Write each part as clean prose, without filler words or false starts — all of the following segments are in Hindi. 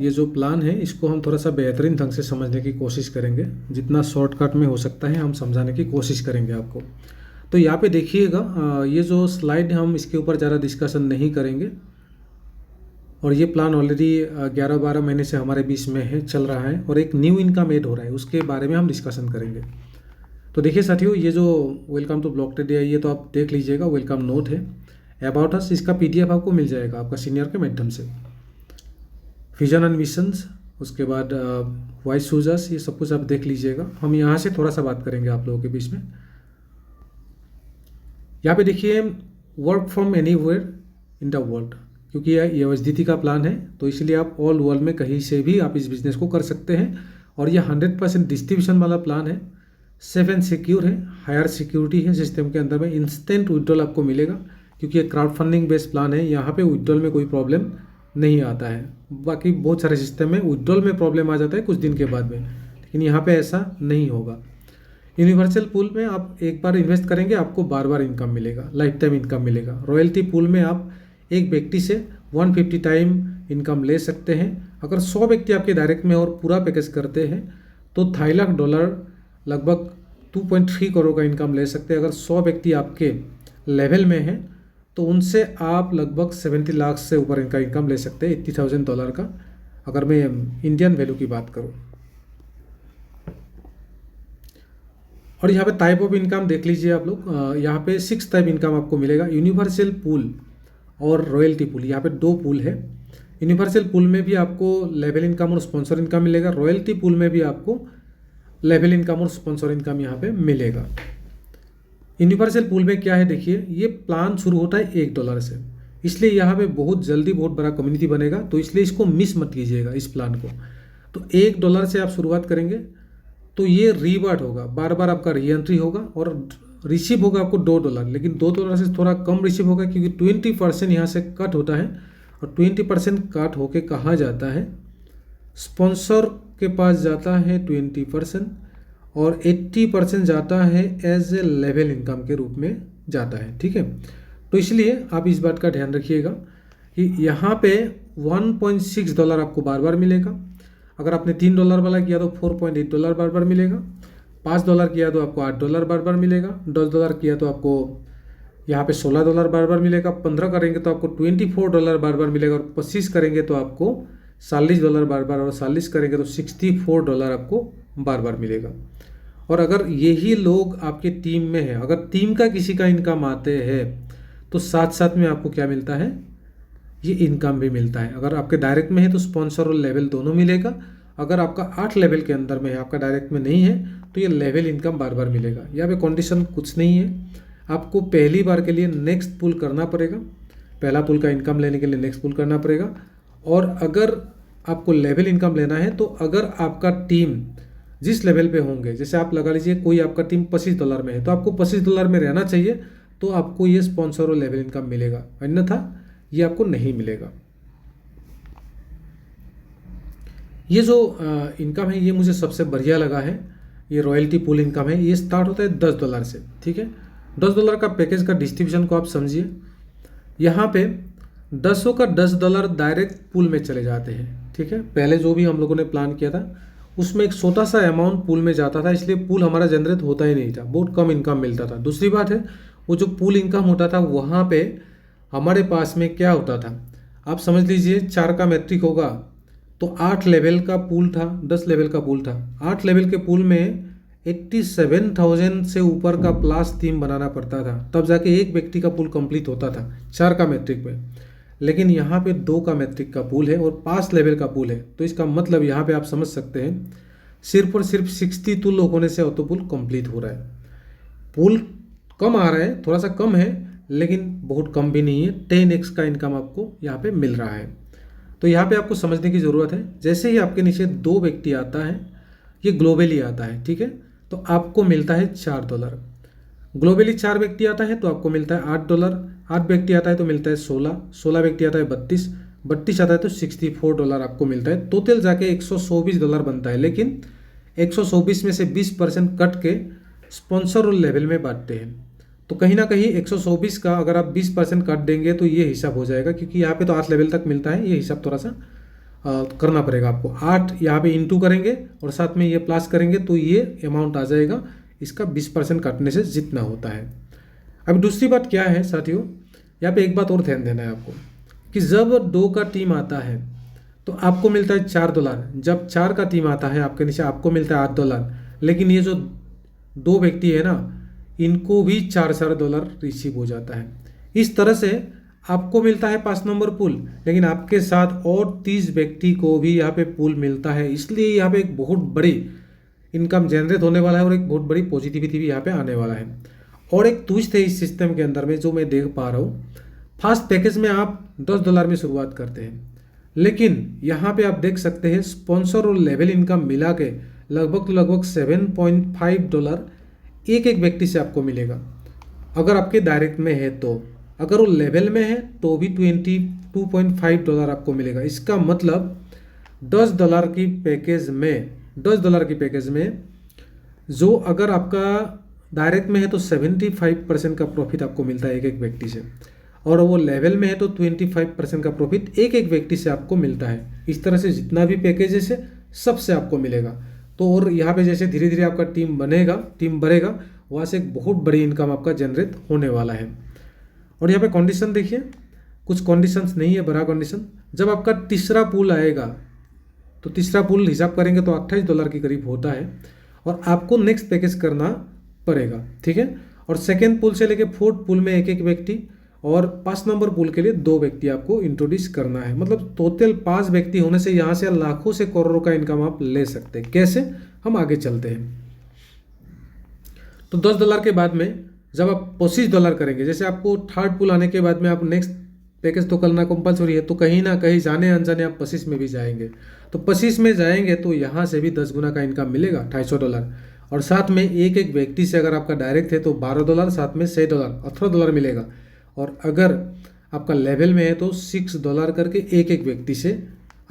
ये जो प्लान है इसको हम थोड़ा सा बेहतरीन ढंग से समझने की कोशिश करेंगे। जितना शॉर्टकट में हो सकता है हम समझाने की कोशिश करेंगे आपको। तो यहाँ पे देखिएगा, ये जो स्लाइड हम इसके ऊपर ज़्यादा डिस्कशन नहीं करेंगे, और ये प्लान ऑलरेडी 11-12 महीने से हमारे बीच में है, चल रहा है, और एक न्यू इनकम ऐड हो रहा है, उसके बारे में हम डिस्कशन करेंगे। तो देखिए साथियों, ये जो वेलकम टू ब्लॉक ट्रेड है, ये तो आप देख लीजिएगा, वेलकम नोट है। अबाउट अस, इसका PDF आपको मिल जाएगा आपका सीनियर के माध्यम से। विजन एंड मिशंस, उसके बाद वाइस सूजस, ये सब कुछ आप देख लीजिएगा। हम यहाँ से थोड़ा सा बात करेंगे आप लोगों के बीच में। यहाँ पे देखिए, work from anywhere in the world, क्योंकि ये USDT का प्लान है, तो इसलिए आप ऑल वर्ल्ड में कहीं से भी आप इस बिज़नेस को कर सकते हैं। और ये 100% डिस्ट्रीब्यूशन वाला प्लान है, सेफ एंड सिक्योर है, हायर सिक्योरिटी है सिस्टम के अंदर में। इंस्टेंट विड्रॉल आपको मिलेगा, क्योंकि ये क्राउड फंडिंग बेस्ड प्लान है। यहाँ पे विड्रॉल में कोई प्रॉब्लम नहीं आता है। बाकी बहुत सारे सिस्टम में विड्रॉल में प्रॉब्लम आ जाता है कुछ दिन के बाद में, लेकिन यहाँ पे ऐसा नहीं होगा। यूनिवर्सल पूल में आप एक बार इन्वेस्ट करेंगे, आपको बार बार इनकम मिलेगा, लाइफ टाइम इनकम मिलेगा। रॉयल्टी पूल में आप एक व्यक्ति से 150 टाइम इनकम ले सकते हैं। अगर 100 व्यक्ति आपके डायरेक्ट में और पूरा पैकेज करते हैं तो $2.5 लगभग 2.3 करोड़ का इनकम ले सकते हैं। अगर 100 व्यक्ति आपके लेवल में हैं तो उनसे आप लगभग 70 लाख से ऊपर इनका इनकम ले सकते हैं, $80,000 का, अगर मैं इंडियन वैल्यू की बात करूं। और यहाँ पे टाइप ऑफ इनकम देख लीजिए आप लोग। यहाँ पे 6 टाइप इनकम आपको मिलेगा। यूनिवर्सल पूल और रॉयल्टी पूल, यहाँ पे 2 पूल है। यूनिवर्सल पूल में भी आपको लेवल इनकम और स्पॉन्सर इनकम मिलेगा। रॉयल्टी पूल में भी आपको लेवल इनकम और स्पॉन्सर इनकम यहाँ पे मिलेगा। यूनिवर्सल पूल में क्या है, देखिए, ये प्लान शुरू होता है $1 से, इसलिए यहाँ पे बहुत जल्दी बहुत बड़ा कम्युनिटी बनेगा, तो इसलिए इसको मिस मत कीजिएगा इस प्लान को। तो $1 से आप शुरुआत करेंगे तो ये रीवार्ड होगा, बार बार आपका री एंट्री होगा, और रिसीव होगा आपको $2, लेकिन $2 से थोड़ा कम रिसीव होगा, क्योंकि 20% यहाँ से कट होता है, और 20% कट होके कहाँ जाता है, स्पॉन्सर के पास जाता है 20%, और 80% जाता है एज ए लेवल इनकम के रूप में जाता है। ठीक है, तो इसलिए आप इस बात का ध्यान रखिएगा कि यहाँ पे $1.6 आपको बार बार मिलेगा। अगर आपने $3 वाला किया तो $4.8 बार बार मिलेगा। $5 किया तो आपको $8 बार बार मिलेगा। $10 किया तो आपको यहाँ पे $16 बार बार मिलेगा। 15 करेंगे तो आपको $24 बार बार मिलेगा, और 25 करेंगे तो आपको $40 बार बार, और 40 करेंगे तो $64 आपको बार बार मिलेगा। और अगर यही लोग आपके टीम में है, अगर टीम का किसी का इनकम आते हैं तो साथ साथ में आपको क्या मिलता है, ये इनकम भी मिलता है। अगर आपके डायरेक्ट में है तो स्पॉन्सर और लेवल दोनों मिलेगा। अगर आपका 8 लेवल के अंदर में है, आपका डायरेक्ट में नहीं है, तो ये लेवल इनकम बार बार मिलेगा। यहाँ पे कंडीशन कुछ नहीं है, आपको पहली बार के लिए नेक्स्ट पुल करना पड़ेगा, पहला पुल का इनकम लेने के लिए नेक्स्ट पुल करना पड़ेगा। और अगर आपको लेवल इनकम लेना है तो अगर आपका टीम जिस लेवल पे होंगे, जैसे आप लगा लीजिए कोई आपका टीम $25 में है, तो आपको $25 में रहना चाहिए, तो आपको ये स्पॉन्सर और लेवल इनकम मिलेगा, अन्यथा ये आपको नहीं मिलेगा। ये जो इनकम है ये मुझे सबसे बढ़िया लगा है, ये रॉयल्टी पूल इनकम है। ये स्टार्ट होता है $10 से। ठीक है, $10 का पैकेज का डिस्ट्रीब्यूशन को आप समझिए। यहाँ पे 10 का $10 डायरेक्ट पूल में चले जाते हैं। ठीक है, पहले जो भी हम लोगों ने प्लान किया था उसमें एक छोटा सा अमाउंट पूल में जाता था, इसलिए पूल हमारा जनरेट होता ही नहीं था, बहुत कम इनकम मिलता था। दूसरी बात है, वो जो पूल इनकम होता था वहाँ पे हमारे पास में क्या होता था, आप समझ लीजिए 4 का मैट्रिक होगा तो 8 लेवल का पूल था, 10 लेवल का पूल था। 8 लेवल के पूल में 87,000 से ऊपर का प्लस टीम बनाना पड़ता था, तब जाके एक व्यक्ति का पूल कंप्लीट होता था 4 का मैट्रिक में। लेकिन यहाँ पे 2 का मैट्रिक का पूल है और 5 लेवल का पूल है, तो इसका मतलब यहाँ पे आप समझ सकते हैं सिर्फ और सिर्फ 62 लोग होने से ऑटो पूल कंप्लीट हो रहा है। पूल कम आ रहा है, थोड़ा सा कम है, लेकिन बहुत कम भी नहीं है। 10x का इनकम आपको यहाँ पे मिल रहा है। तो यहाँ पे आपको समझने की ज़रूरत है, जैसे ही आपके नीचे 2 व्यक्ति आता है, ये ग्लोबली आता है, ठीक है, तो आपको मिलता है $4। ग्लोबली 4 व्यक्ति आता है तो आपको मिलता है $8। 8 व्यक्ति आता है तो मिलता है 16 व्यक्ति आता है 32 आता है तो $64 आपको मिलता है। टोटल जाके $124 बनता है, लेकिन 124 में से 20% कट के स्पॉन्सर और लेवल में बांटते हैं। तो कहीं ना कहीं 124 का अगर आप 20% काट देंगे तो ये हिसाब हो जाएगा, क्योंकि यहाँ पे तो 8 लेवल तक मिलता है, ये हिसाब थोड़ा सा करना पड़ेगा आपको। 8 यहाँ पे इंटू करेंगे और साथ में ये प्लस करेंगे तो ये अमाउंट आ जाएगा इसका 20% काटने से जितना होता है। अभी दूसरी बात क्या है साथियों, यहाँ पे एक बात और ध्यान देना है आपको कि जब 2 का टीम आता है तो आपको मिलता है $4। जब 4 का टीम आता है आपके नीचे आपको मिलता है $8। लेकिन ये जो 2 व्यक्ति है ना, इनको भी $4 रिसीव हो जाता है। इस तरह से आपको मिलता है 5 नंबर पुल, लेकिन आपके साथ और 30 व्यक्ति को भी यहाँ पे पुल मिलता है। इसलिए यहाँ पे एक बहुत बड़ी इनकम जनरेट होने वाला है और एक बहुत बड़ी पॉजिटिविटी भी यहाँ पे आने वाला है। और एक ट्विस्ट है इस सिस्टम के अंदर में जो मैं देख पा रहा हूँ, फर्स्ट पैकेज में आप $10 में शुरुआत करते हैं, लेकिन यहाँ पे आप देख सकते हैं स्पॉन्सर और लेवल इनकम मिला के लगभग $7.5 एक एक व्यक्ति से आपको मिलेगा अगर आपके डायरेक्ट में है तो। अगर वो लेवल में है तो भी $22.5 आपको मिलेगा। इसका मतलब $10 की पैकेज में जो अगर आपका डायरेक्ट में है तो 75% का प्रॉफिट आपको मिलता है एक एक व्यक्ति से, और वो लेवल में है तो 25% का प्रॉफिट एक एक व्यक्ति से आपको मिलता है। इस तरह से जितना भी पैकेजेस है सबसे आपको मिलेगा। तो और यहाँ पे जैसे धीरे धीरे आपका टीम बढ़ेगा, वहाँ से एक बहुत बड़ी इनकम आपका जनरेट होने वाला है। और यहाँ पे कंडीशन देखिए, कुछ कंडीशंस नहीं है बड़ा कंडीशन। जब आपका तीसरा पूल आएगा तो तीसरा पूल हिसाब करेंगे तो $28 के करीब होता है और आपको नेक्स्ट पैकेज करना पड़ेगा, ठीक है। और सेकेंड पूल से लेके फोर्थ पूल में एक एक व्यक्ति और 5 नंबर पूल के लिए 2 व्यक्ति आपको इंट्रोड्यूस करना है। मतलब टोटल 5 व्यक्ति होने से यहाँ से लाखों से करोड़ों का इनकम आप ले सकते हैं। कैसे, हम आगे चलते हैं। तो $10 के बाद में जब आप $25 करेंगे, जैसे आपको थर्ड पूल आने के बाद में आप नेक्स्ट पैकेज तो करना कंपलसरी है, तो कहीं ना कहीं जाने अनजाने आप 25 में भी जाएंगे। तो 25 में जाएंगे तो यहाँ से भी 10 गुना का इनकम मिलेगा, $250। और साथ में एक एक व्यक्ति से अगर आपका डायरेक्ट है तो $12, साथ में $6 $18 मिलेगा। और अगर आपका लेवल में है तो $6 करके एक एक व्यक्ति से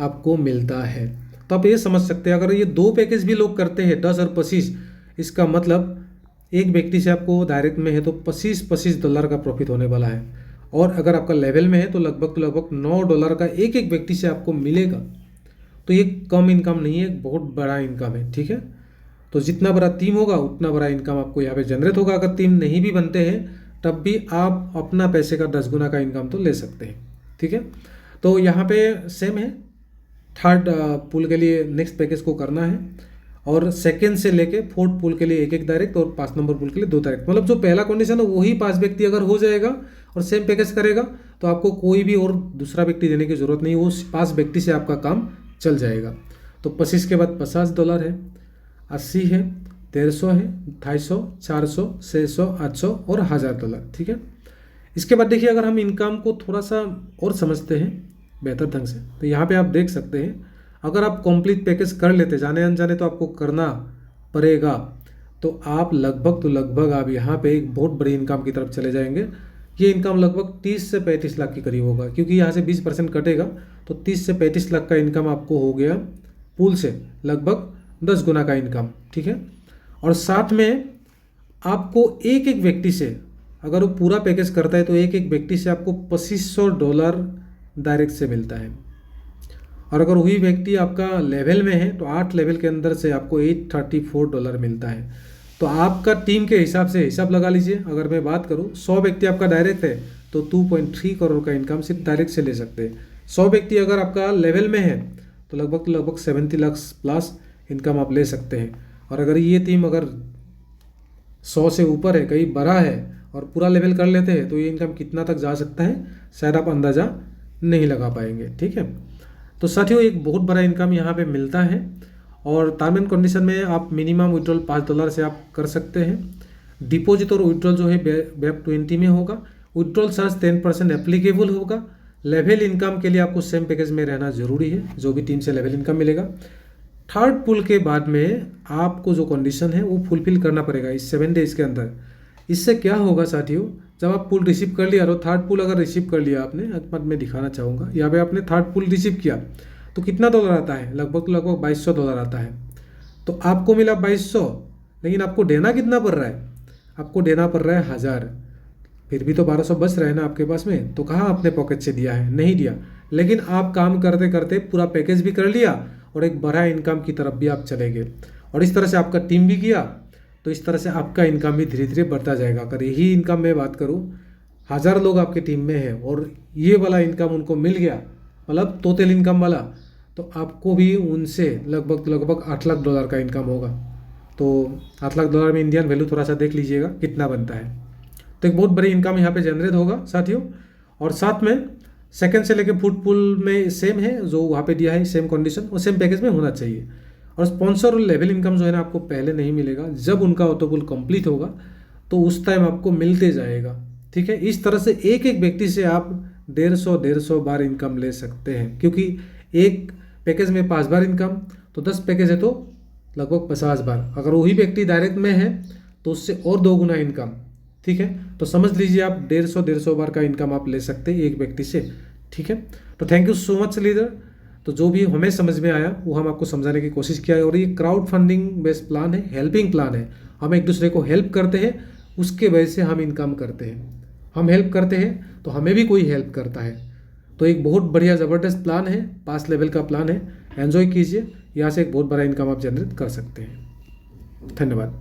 आपको मिलता है। तो आप ये समझ सकते हैं अगर ये 2 पैकेज भी लोग करते हैं 10 और 25, इसका मतलब एक व्यक्ति से आपको डायरेक्ट में है तो $25 का प्रॉफिट होने वाला है। और अगर आपका लेवल में है तो लगभग $9 का एक एक व्यक्ति से आपको मिलेगा। तो ये कम इनकम नहीं है, बहुत बड़ा इनकम है, ठीक है। तो जितना बड़ा टीम होगा उतना बड़ा इनकम आपको यहाँ पे जनरेट होगा। अगर टीम नहीं भी बनते हैं तब भी आप अपना पैसे का 10 गुना का इनकम तो ले सकते हैं, ठीक है। तो यहाँ पे सेम है, थर्ड पूल के लिए नेक्स्ट पैकेज को करना है और सेकेंड से लेके फोर्थ पूल के लिए एक एक डायरेक्ट और 5 नंबर पूल के लिए 2 डायरेक्ट। मतलब जो पहला कंडीशन है वही 5 व्यक्ति अगर हो जाएगा और सेम पैकेज करेगा तो आपको कोई भी और दूसरा व्यक्ति देने की जरूरत नहीं, वो 5 व्यक्ति से आपका काम चल जाएगा। तो 25 के बाद $50 है, 80 है, 150 है, 250, 400, 600, 800 और $1000, ठीक है। इसके बाद देखिए अगर हम इनकम को थोड़ा सा और समझते हैं बेहतर ढंग से तो यहाँ पे आप देख सकते हैं अगर आप कंप्लीट पैकेज कर लेते, जाने अनजाने तो आपको करना पड़ेगा, तो आप लगभग आप यहाँ पे एक बहुत बड़ी इनकम की तरफ चले जाएंगे। ये इनकम लगभग 30 से 35 लाख के करीब होगा, क्योंकि यहाँ से 20% कटेगा तो 30 से 35 लाख का इनकम आपको हो गया पूल से, लगभग 10 गुना का इनकम, ठीक है। और साथ में आपको एक एक व्यक्ति से अगर वो पूरा पैकेज करता है तो एक एक व्यक्ति से आपको $2500 डायरेक्ट से मिलता है। और अगर वही व्यक्ति आपका लेवल में है तो 8 लेवल के अंदर से आपको $834 मिलता है। तो आपका टीम के हिसाब से हिसाब लगा लीजिए। अगर मैं बात करूँ 100 व्यक्ति आपका डायरेक्ट है तो 2.3 करोड़ का इनकम सिर्फ डायरेक्ट से ले सकते हैं। 100 व्यक्ति अगर आपका लेवल में है तो लगभग 70 लाख प्लस इनकम आप ले सकते हैं। और अगर ये टीम अगर 100 से ऊपर है, कहीं बड़ा है और पूरा लेवल कर लेते हैं तो ये इनकम कितना तक जा सकता है शायद आप अंदाज़ा नहीं लगा पाएंगे, ठीक है। तो साथियों एक बहुत बड़ा इनकम यहाँ पे मिलता है और टर्म एंड कंडीशन में आप मिनिमम विड्रॉल $5 से आप कर सकते हैं। डिपॉजिट और विड्रॉल जो है BEP 20 में होगा। विड्रॉल चार्ज 10% एप्लीकेबल होगा। लेवल इनकम के लिए आपको सेम पैकेज में रहना जरूरी है, जो भी टीम से लेवल इनकम मिलेगा। थर्ड पुल के बाद में आपको जो कंडीशन है वो फुलफिल करना पड़ेगा इस 7 डेज के अंदर। इससे क्या होगा साथियों, जब आप पुल रिसीव कर लिया और थर्ड पुल अगर रिसीव कर लिया आपने, अब मैं दिखाना चाहूँगा यहाँ पे आपने थर्ड पुल रिसीव किया तो कितना $, आता है लगभग $2200 आता है। तो आपको मिला 2200, लेकिन आपको देना कितना पड़ रहा है, आपको देना पड़ रहा है 1000। फिर भी तो 1200 बच रहा है ना आपके पास में, तो कहाँ आपने पॉकेट से दिया है, नहीं दिया। लेकिन आप काम करते करते पूरा पैकेज भी कर लिया और एक बड़ा इनकम की तरफ भी आप चले गए, और इस तरह से आपका टीम भी किया, तो इस तरह से आपका इनकम भी धीरे धीरे बढ़ता जाएगा। अगर यही इनकम मैं बात करूँ, 1000 लोग आपके टीम में हैं और ये वाला इनकम उनको मिल गया, मतलब टोटल इनकम वाला, तो आपको भी उनसे लगभग 8 लाख डॉलर का इनकम होगा। तो 8 लाख डॉलर में इंडियन वैल्यू थोड़ा सा देख लीजिएगा कितना बनता है। तो एक बहुत बड़ी इनकम यहाँ पे जनरेट होगा साथियों। और साथ में सेकंड से लेके फूड पूल में सेम है, जो वहाँ पे दिया है सेम कंडीशन और सेम पैकेज में होना चाहिए। और स्पॉन्सर और लेवल इनकम जो है ना आपको पहले नहीं मिलेगा, जब उनका ऑटो पूल कंप्लीट होगा तो उस टाइम आपको मिलते जाएगा। ठीक है, इस तरह से एक एक व्यक्ति से आप 150 बार इनकम ले सकते हैं, क्योंकि एक पैकेज में 5 बार इनकम, तो 10 पैकेज है तो लगभग 50 बार। अगर वही व्यक्ति डायरेक्ट में है तो उससे और 2 गुना इनकम। ठीक है, तो समझ लीजिए आप 150 बार का इनकम आप ले सकते हैं एक व्यक्ति से। ठीक है, तो thank you so much leader. तो जो भी हमें समझ में आया वो हम आपको समझाने की कोशिश किया है। और ये क्राउड फंडिंग बेस्ड प्लान है, हेल्पिंग प्लान है। हम एक दूसरे को हेल्प करते हैं, उसके वजह से हम इनकम करते हैं। हम हेल्प करते हैं तो हमें भी कोई हेल्प करता है। तो एक बहुत बढ़िया ज़बरदस्त प्लान है, 5 लेवल का प्लान है। एंजॉय कीजिए, यहाँ से एक बहुत बड़ा इनकम आप जनरेट कर सकते हैं। धन्यवाद।